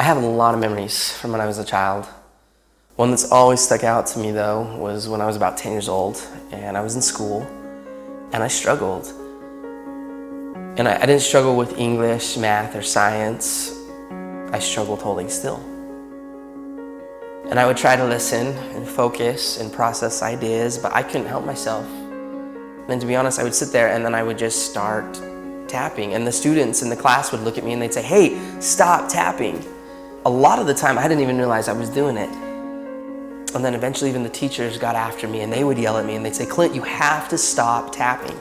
I have a lot of memories from when I was a child. One that's always stuck out to me though was when I was about 10 years old and I was in school and I struggled. And I didn't struggle with English, math, or science. I struggled holding still. And I would try to listen and focus and process ideas, but I couldn't help myself. And to be honest, I would sit there and then I would just start tapping. And the students in the class would look at me and they'd say, "Hey, stop tapping." A lot of the time, I didn't even realize I was doing it. And then eventually even the teachers got after me and they would yell at me and they'd say, "Clint, you have to stop tapping."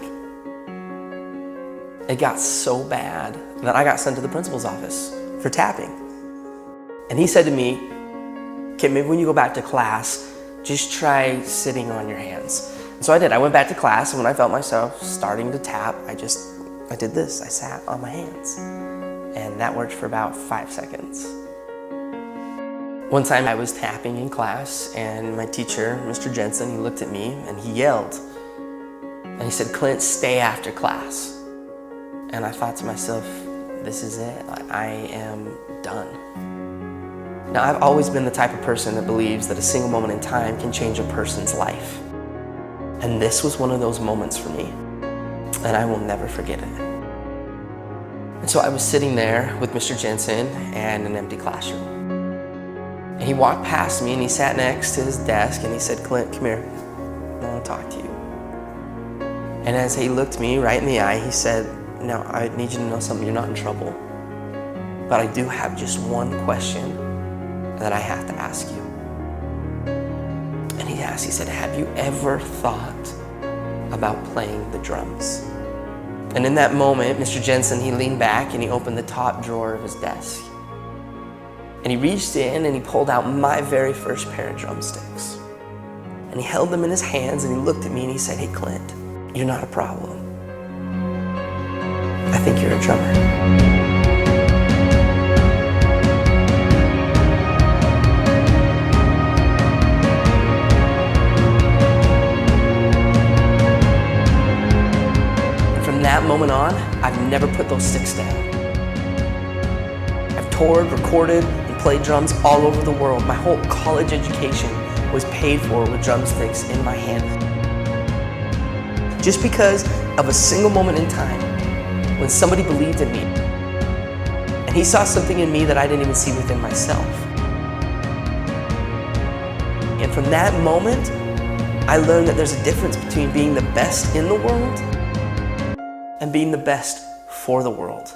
It got so bad that I got sent to the principal's office for tapping. And he said to me, "Okay, maybe when you go back to class, just try sitting on your hands." And so I did. I went back to class, and when I felt myself starting to tap, I did this. I sat on my hands. And that worked for about 5 seconds. One time I was tapping in class, and my teacher, Mr. Jensen, he looked at me and he yelled. And he said, "Clint, stay after class." And I thought to myself, this is it. I am done. Now, I've always been the type of person that believes that a single moment in time can change a person's life. And this was one of those moments for me, and I will never forget it. And so I was sitting there with Mr. Jensen and an empty classroom. And he walked past me and he sat next to his desk and he said, "Clint, come here, I want to talk to you." And as he looked me right in the eye, he said, "Now, I need you to know something, you're not in trouble. But I do have just one question that I have to ask you." And he asked, he said, "Have you ever thought about playing the drums?" And in that moment, Mr. Jensen, he leaned back and he opened the top drawer of his desk. And he reached in and he pulled out my very first pair of drumsticks. And he held them in his hands and he looked at me and he said, "Hey, Clint, you're not a problem. I think you're a drummer." From that moment on, I've never put those sticks down. I've toured, recorded, and played drums all over the world. My whole college education was paid for with drumsticks in my hand. Just because of a single moment in time when somebody believed in me and he saw something in me that I didn't even see within myself. And from that moment, I learned that there's a difference between being the best in the world and being the best for the world.